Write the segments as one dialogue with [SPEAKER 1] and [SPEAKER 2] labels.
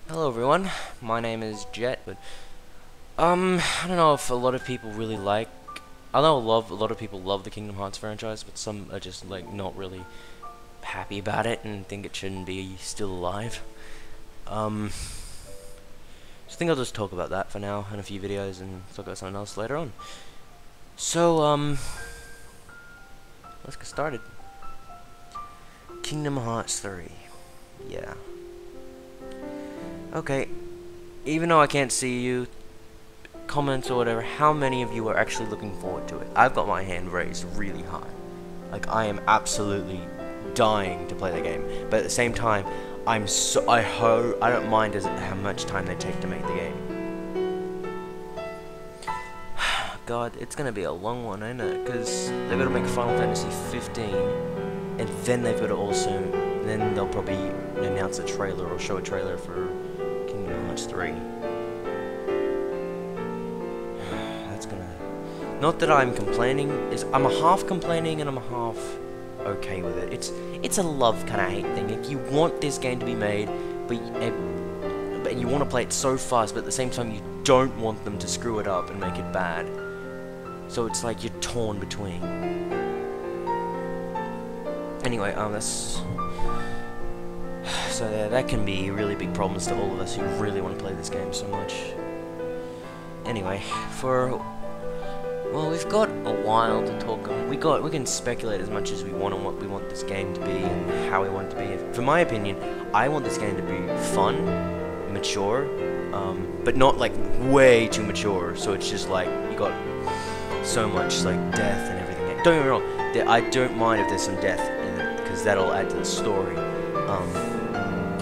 [SPEAKER 1] Hello everyone, my name is Jet, but I don't know if a lot of people really like. I know a lot of people love the Kingdom Hearts franchise, but some are just like not really happy about it and think it shouldn't be still alive. Um, so I think I'll just talk about that for now in a few videos and talk about something else later on. So let's get started. Kingdom Hearts 3, yeah. Okay, even though I can't see you, comments or whatever, how many of you are actually looking forward to it? I've got my hand raised really high. Like, I am absolutely dying to play the game. But at the same time, I don't mind how much time they take to make the game. God, it's gonna be a long one, ain't it? Because they've got to make Final Fantasy 15, and then they've got to also, then they'll probably announce a trailer or show a trailer for Kingdom Hearts 3. Not that I'm complaining, I'm a half complaining and I'm a half okay with it. It's a love kind of hate thing. If you want this game to be made, but you want to play it so fast, but at the same time you don't want them to screw it up and make it bad. So it's like you're torn between. Anyway, so yeah, that can be really big problems to all of us who really want to play this game so much. Anyway, well, we've got a while to talk on. We can speculate as much as we want on what we want this game to be and how we want it to be. For my opinion, I want this game to be fun, mature, but not like way too mature. So it's just like you got so much like death and everything. Don't get me wrong, I don't mind if there's some death in it because that'll add to the story.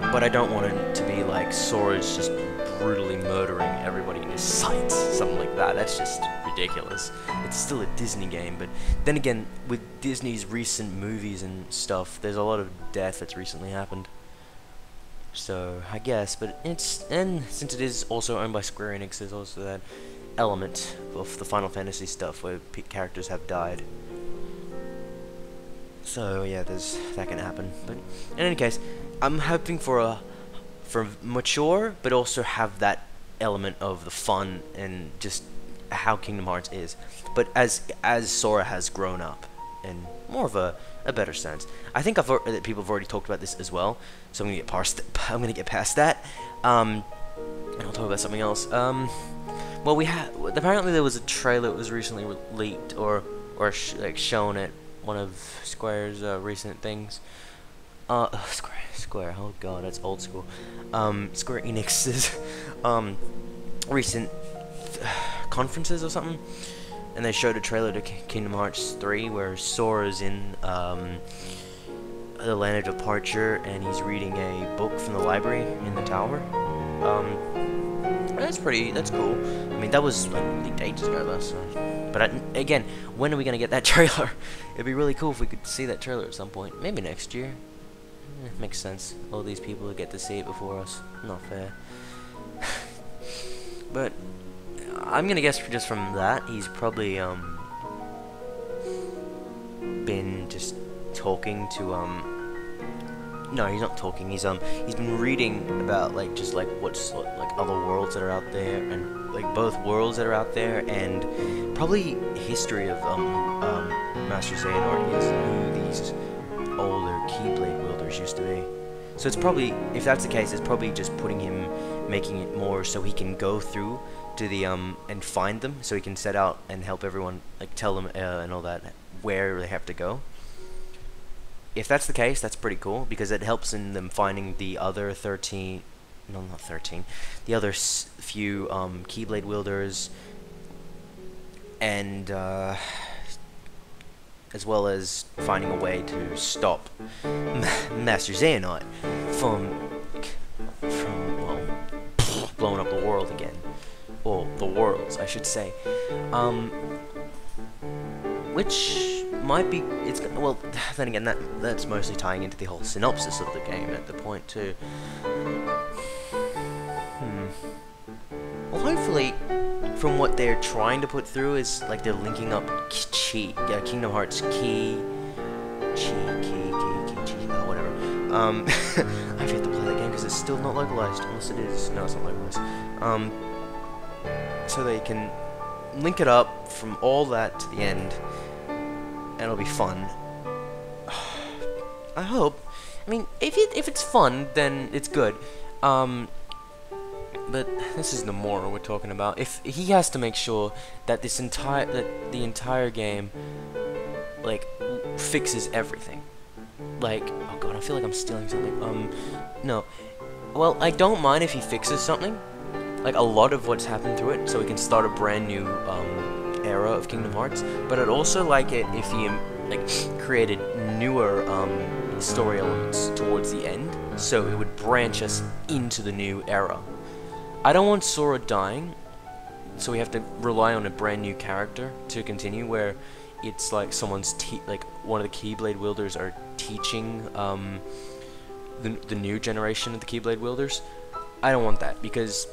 [SPEAKER 1] But I don't want it to be like Sora's just brutally murdering everybody in his sights, something like that. That's just ridiculous. It's still a Disney game, but then again, with Disney's recent movies and stuff, there's a lot of death that's recently happened. So I guess, but and since it is also owned by Square Enix, there's also that element of the Final Fantasy stuff where characters have died. So yeah, that can happen. But in any case, I'm hoping for mature, but also have that element of the fun and just how Kingdom Hearts is. But as Sora has grown up in more of a better sense. I think that people have already talked about this as well. So I'm gonna get past that. And I'll talk about something else. Well, apparently there was a trailer that was recently leaked or like shown at one of Square's recent things. Square, oh god, that's old school. Square Enix's recent conferences or something, and they showed a trailer to Kingdom Hearts 3 where Sora's in the Land of Departure and he's reading a book from the library in the tower. That's cool. I mean, that was like leaked ages ago though, so. But again, when are we gonna get that trailer? It'd be really cool if we could see that trailer at some point. Maybe next year. Makes sense. All these people get to see it before us. Not fair. But I'm gonna guess just from that, he's probably been just talking to no, he's not talking. He's been reading about like just like what's like other worlds that are out there, and like both worlds that are out there, and probably history of Master Xehanort is who these older Keyblade wielders used to be. So it's probably, if that's the case, it's probably just making it more so he can go through to the and find them, so he can set out and help everyone, like tell them and all that where they have to go. If that's the case, that's pretty cool because it helps in them finding the other 13, no, not 13, the other few Keyblade wielders, and as well as finding a way to stop Master Xehanort from well, blowing up the world again, or the worlds, I should say. Which might be, well, then again, that's mostly tying into the whole synopsis of the game at the point too. Well, hopefully, from what they're trying to put through is like they're linking up Kingdom Hearts Key, whatever. I have to play that game because it's still not localized. Unless it is. No, it's not localized. So they can link it up from all that to the end, and it'll be fun. I hope. I mean, if it's fun, then it's good. But this is Nomura we're talking about. If he has to make sure that the entire game, like, fixes everything. Like, oh god, I feel like I'm stealing something. No. Well, I don't mind if he fixes something, like a lot of what's happened through it, so we can start a brand new era of Kingdom Hearts. But I'd also like it if he like created newer story elements towards the end, so it would branch us into the new era. I don't want Sora dying, so we have to rely on a brand new character to continue, where it's like someone's like one of the Keyblade wielders are teaching the new generation of the Keyblade wielders. I don't want that, because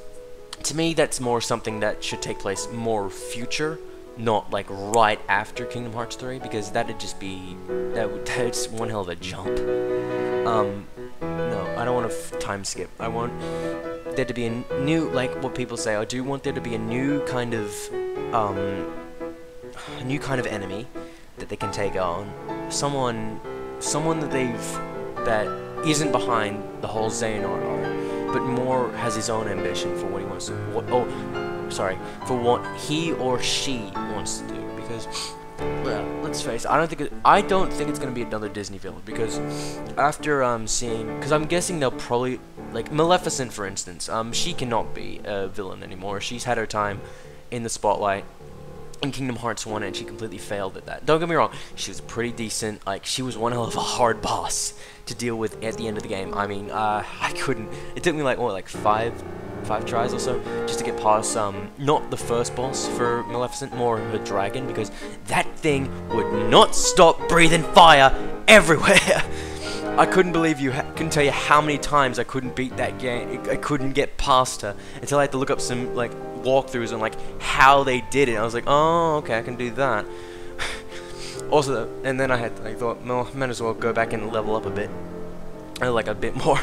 [SPEAKER 1] to me that's more something that should take place more future, not like right after Kingdom Hearts 3, because that'd just be that's one hell of a jump. No, I don't want a time skip. I want there to be a new, like what people say, I do want there to be a new kind of enemy that they can take on. Someone that isn't behind the whole Xehanort arc, but more has his own ambition for what he wants to, for what he or she wants to do. Because, well, let's face it, I don't think it's gonna be another Disney villain, because after seeing, because I'm guessing they'll probably, like Maleficent for instance, she cannot be a villain anymore. She's had her time in the spotlight in Kingdom Hearts 1, and she completely failed at that. Don't get me wrong, she was pretty decent. Like, she was one hell of a hard boss to deal with at the end of the game. I mean, I couldn't. It took me like what, like five tries or so just to get past not the first boss for Maleficent, more her dragon, because that thing would not stop breathing fire everywhere. I couldn't believe couldn't tell you how many times I couldn't beat that game. I couldn't get past her until I had to look up some like walkthroughs on like how they did it. I was like, oh, okay, I can do that. Also, and then I thought, well, might as well go back and level up a bit, like a bit more.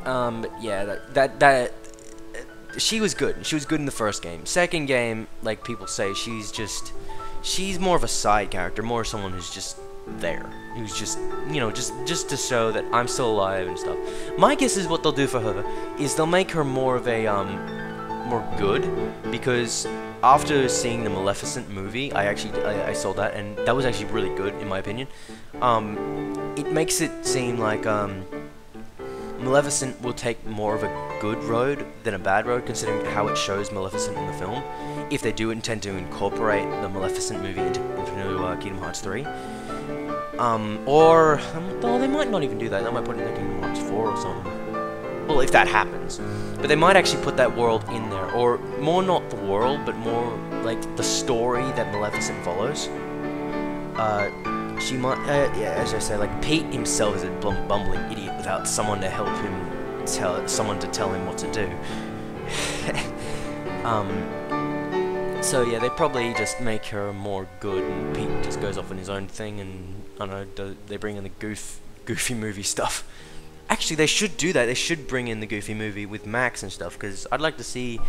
[SPEAKER 1] But yeah, that she was good. She was good in the first game. Second game, like people say, she's more of a side character, more someone who's just there, who's just, you know, just to show that I'm still alive and stuff. My guess is what they'll do for her is they'll make her more of a more good, because after seeing the Maleficent movie, I saw that, and that was actually really good in my opinion. It makes it seem like Maleficent will take more of a good road than a bad road, considering how it shows Maleficent in the film, if they do intend to incorporate the Maleficent movie into Kingdom Hearts 3. Or they might not even do that. They might put it in Kingdom Hearts 4 or something. Well, if that happens. But they might actually put that world in there, or more not the world, but more like the story that Maleficent follows. She might, yeah, as I say, like Pete himself is a bumbling idiot without someone to help him, someone to tell him what to do. So yeah, they probably just make her more good, and Pete just goes off on his own thing, and I don't know, they bring in the Goofy movie stuff. Actually, they should do that. They should bring in the Goofy movie with Max and stuff, because I'd like to see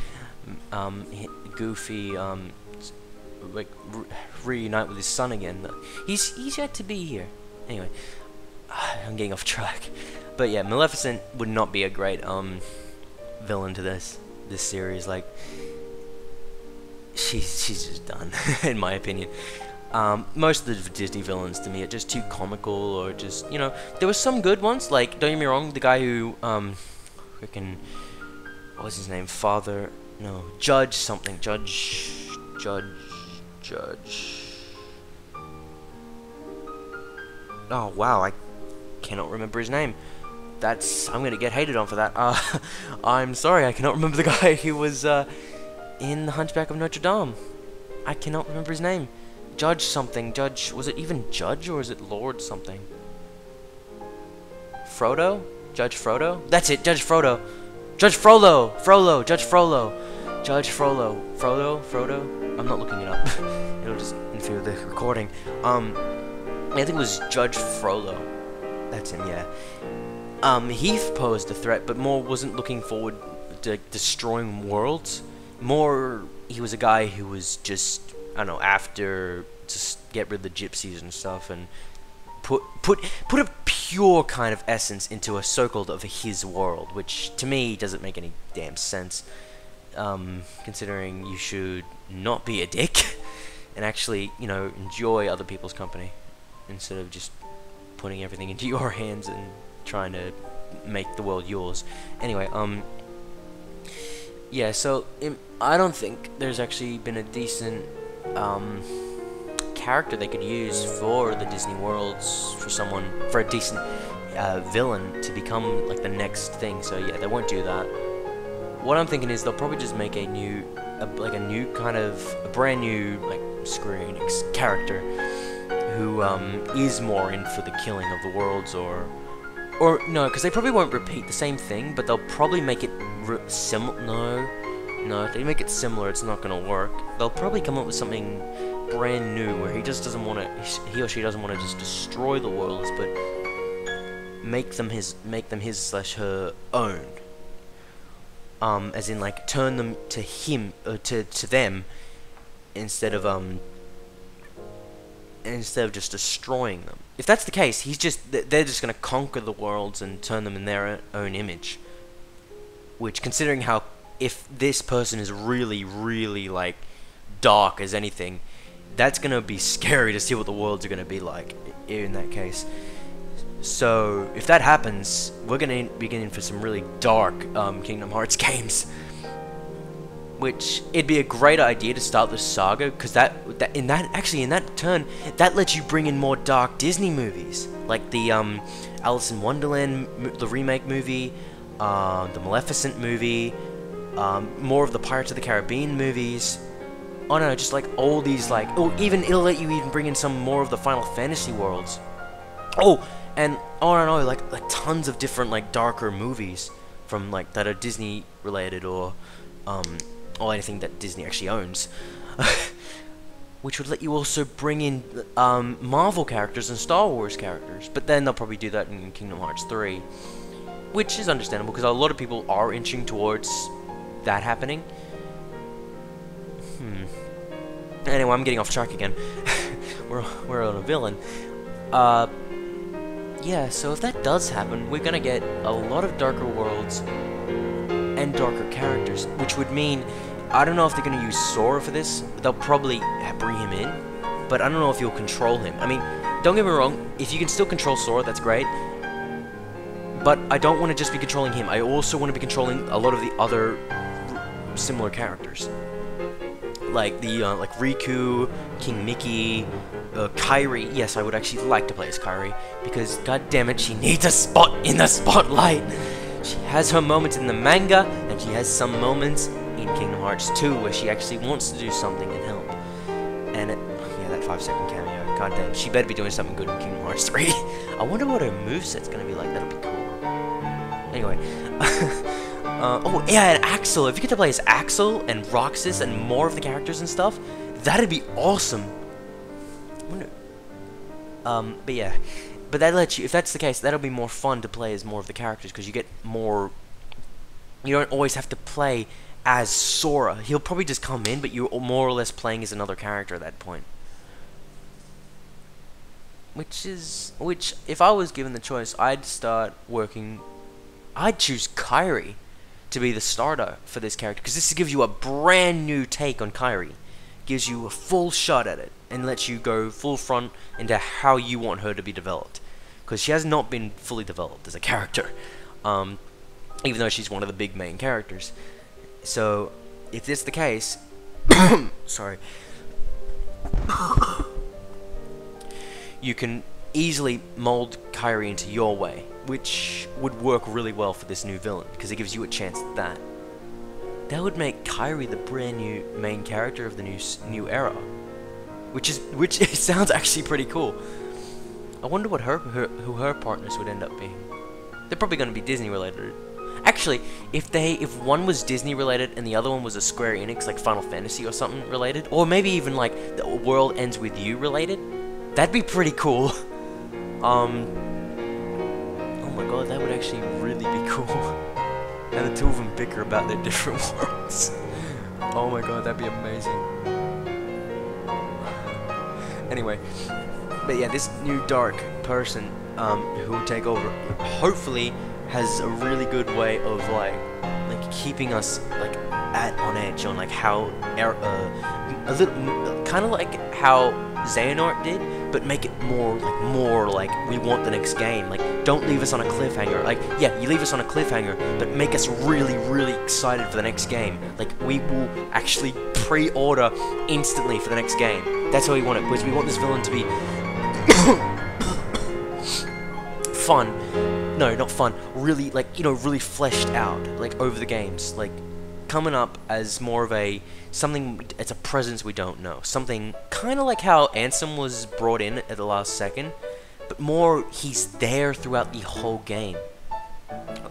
[SPEAKER 1] Goofy like reunite with his son again. He's yet to be here. Anyway, I'm getting off track. But yeah, Maleficent would not be a great villain to this series. Like, she's just done in my opinion. Most of the Disney villains to me are just too comical, or just, you know, there were some good ones, like, don't get me wrong, the guy who freaking, what was his name, Judge something, Judge. Oh wow, I cannot remember his name. I'm gonna get hated on for that. I'm sorry, I cannot remember the guy who was in The Hunchback of Notre Dame. I cannot remember his name. Judge something, was it even Judge, or is it Lord something? Frodo? Judge Frodo? That's it, Judge Frodo. Judge Frollo! Judge Frollo. Frodo? I'm not looking it up. It'll just interfere with the recording. I think it was Judge Frollo. That's him, yeah. he posed a threat, but more wasn't looking forward to destroying worlds. More, he was a guy who was just, I don't know, after just get rid of the gypsies and stuff, and put a pure kind of essence into a so-called of his world, which to me doesn't make any damn sense. Considering you should not be a dick and actually, you know, enjoy other people's company instead of just putting everything into your hands and trying to make the world yours. Anyway, yeah, so I don't think there's actually been a decent character they could use for the Disney worlds for a decent villain to become like the next thing. So yeah, they won't do that. What I'm thinking is they'll probably just make a brand new like Square Enix character who is more in for the killing of the worlds, or no, because they probably won't repeat the same thing, but they'll probably make it similar. No, if they make it similar, it's not gonna work. They'll probably come up with something brand new where he just doesn't want to, he or she doesn't want to just destroy the worlds, but make them his/her own. As in, like, turn them to him, to them, instead of just destroying them. If that's the case, they're just gonna conquer the worlds and turn them in their own image. Which, considering how, if this person is really, really, like, dark as anything, that's gonna be scary to see what the worlds are gonna be like in that case. So, if that happens, we're gonna be getting for some really dark Kingdom Hearts games. Which, it'd be a great idea to start the saga, because in that turn, that lets you bring in more dark Disney movies. Like the Alice in Wonderland, the remake movie, the Maleficent movie, more of the Pirates of the Caribbean movies. Oh no, just like all these, like, it'll let you even bring in some more of the Final Fantasy worlds. And I don't know, like tons of different, like, darker movies from, like, that are Disney related, or anything that Disney actually owns. Which would let you also bring in Marvel characters and Star Wars characters, but then they'll probably do that in Kingdom Hearts 3, which is understandable because a lot of people are inching towards that happening. Anyway, I'm getting off track again. we're on a villain. Yeah, so if that does happen, we're gonna get a lot of darker worlds and darker characters, which would mean, I don't know if they're gonna use Sora for this. They'll probably bring him in, but I don't know if you'll control him. I mean, don't get me wrong, if you can still control Sora, that's great, but I don't want to just be controlling him. I also want to be controlling a lot of the other similar characters, like like Riku, King Mickey, Kairi. Yes, I would actually like to play as Kairi, because god damn it, she needs a spot in the spotlight. She has her moments in the manga, and she has some moments in Kingdom Hearts 2 where she actually wants to do something and help. And yeah, that 5-second cameo, god damn, she better be doing something good in Kingdom Hearts 3. I wonder what her moveset's gonna be like. That'll be cool. Anyway, oh yeah, and Axel. If you get to play as Axel and Roxas and more of the characters and stuff, that'd be awesome. But yeah, but that lets you, if that's the case, that'll be more fun to play as more of the characters, because you get more, you don't always have to play as Sora. He'll probably just come in, but you're more or less playing as another character at that point. Which, if I was given the choice, I'd choose Kairi to be the starter for this character, because this gives you a brand new take on Kairi. Gives you a full shot at it, and lets you go full front into how you want her to be developed, because she has not been fully developed as a character, even though she's one of the big main characters. So if this is the case, sorry, you can easily mold Kairi into your way, which would work really well for this new villain, because it gives you a chance at that. That would make Kairi the brand new main character of the new era, which it sounds actually pretty cool. I wonder what who her partners would end up being. They're probably going to be Disney related. Actually, if one was Disney related and the other one was a Square Enix, like Final Fantasy or something related, or maybe even like The World Ends With You related, that'd be pretty cool. Oh my god, that would actually really be cool. And the two of them bicker about their different worlds. Oh my god, that'd be amazing. Anyway, but yeah, this new dark person who will take over, hopefully has a really good way of like keeping us like on edge on like how a little kind of like how Xehanort did, but make it more like we want the next game. Like, don't leave us on a cliffhanger. Like, yeah, you leave us on a cliffhanger, but make us really excited for the next game. Like, we will actually pre-order instantly for the next game. That's how we want it, because we want this villain to be fun. No, not fun. Really, like, you know, really fleshed out, like, over the games. Like, coming up as more of a something. It's a presence we don't know. Something kind of like how Ansem was brought in at the last second, but more he's there throughout the whole game.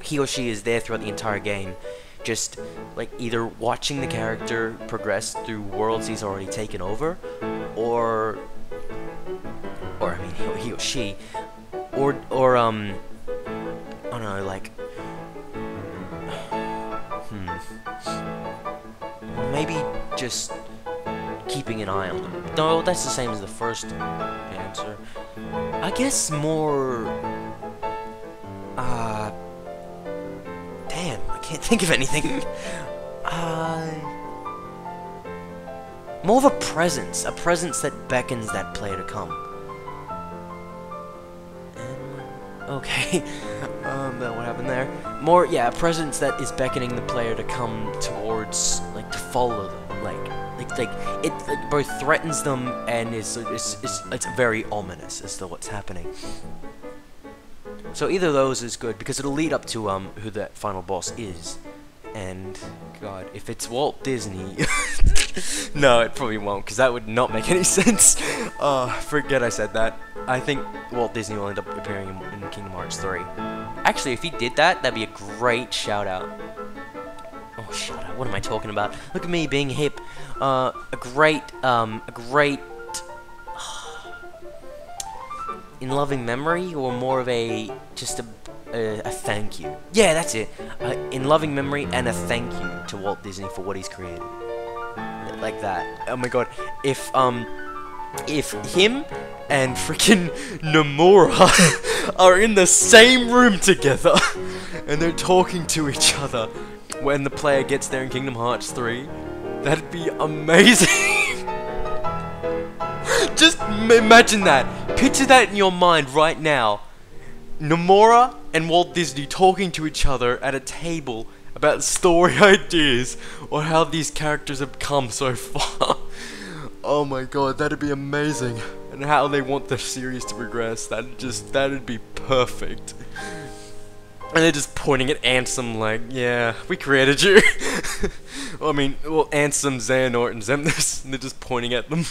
[SPEAKER 1] He or she is there throughout the entire game, just like either watching the character progress through worlds he's already taken over, or I mean he or she, or I don't know, like maybe just keeping an eye on them. No, that's the same as the first answer. I guess more... damn, I can't think of anything. More of a presence that beckons that player to come. Okay, what happened there? More, yeah, a presence that is beckoning the player to come towards, like, to follow them, like it both threatens them and it's very ominous as to what's happening. So either of those is good because it'll lead up to who that final boss is. And god, if it's Walt Disney, no, it probably won't, because that would not make any sense. Forget I said that. I think Walt Disney will end up appearing in Kingdom Hearts 3. Actually, if he did that, that'd be a great shout out. Oh, shut up! What am I talking about? Look at me being hip. A great in loving memory, or more of a just a thank you. Yeah, that's it. In loving memory and a thank you to Walt Disney for what he's created. Like that. Oh my god. If him and freaking Nomura are in the same room together and they're talking to each other when the player gets there in Kingdom Hearts 3, that'd be amazing. Just imagine that. Picture that in your mind right now. Nomura and Walt Disney talking to each other at a table about story ideas or how these characters have come so far. Oh my god, that'd be amazing. And how they want the series to progress. That'd be perfect. And they're just pointing at Ansem like, yeah, we created you. Well, I mean, well, Ansem, Xehanort, and Xemnas, and they're just pointing at them.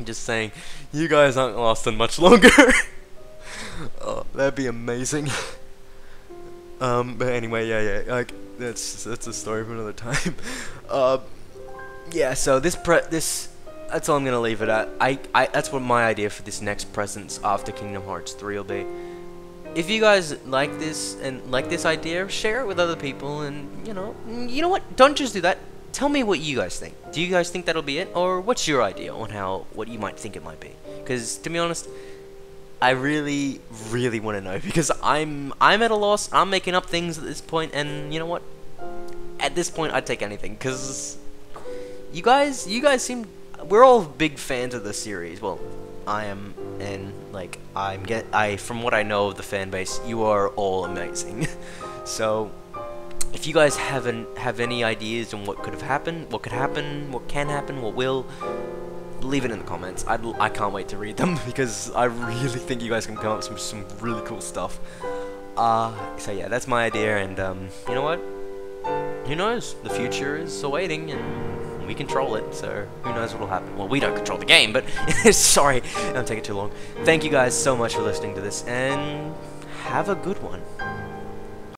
[SPEAKER 1] Just saying, you guys aren't lasting much longer. Oh, that'd be amazing. But anyway, yeah, like that's a story for another time. Yeah, so this that's all I'm gonna leave it at. That's what my idea for this next presence after Kingdom Hearts 3 will be. If you guys like this and like this idea, share it with other people, and you know what? Don't just do that. Tell me what you guys think. Do you guys think that'll be it, or what's your idea on what you might think it might be? Because to be honest, I really want to know, because I'm at a loss. I'm making up things at this point, and you know what? At this point, I'd take anything, because you guys seem, we're all big fans of the series. Well, I am, and like from what I know of the fan base, you are all amazing. So if you guys have any ideas on what could have happened, what can happen, what will, leave it in the comments. I can't wait to read them, because I really think you guys can come up with some really cool stuff. So yeah, that's my idea, and you know what? Who knows? The future is awaiting, and we control it, so who knows what will happen. Well, we don't control the game, but sorry, don't take it too long. Thank you guys so much for listening to this, and have a good one.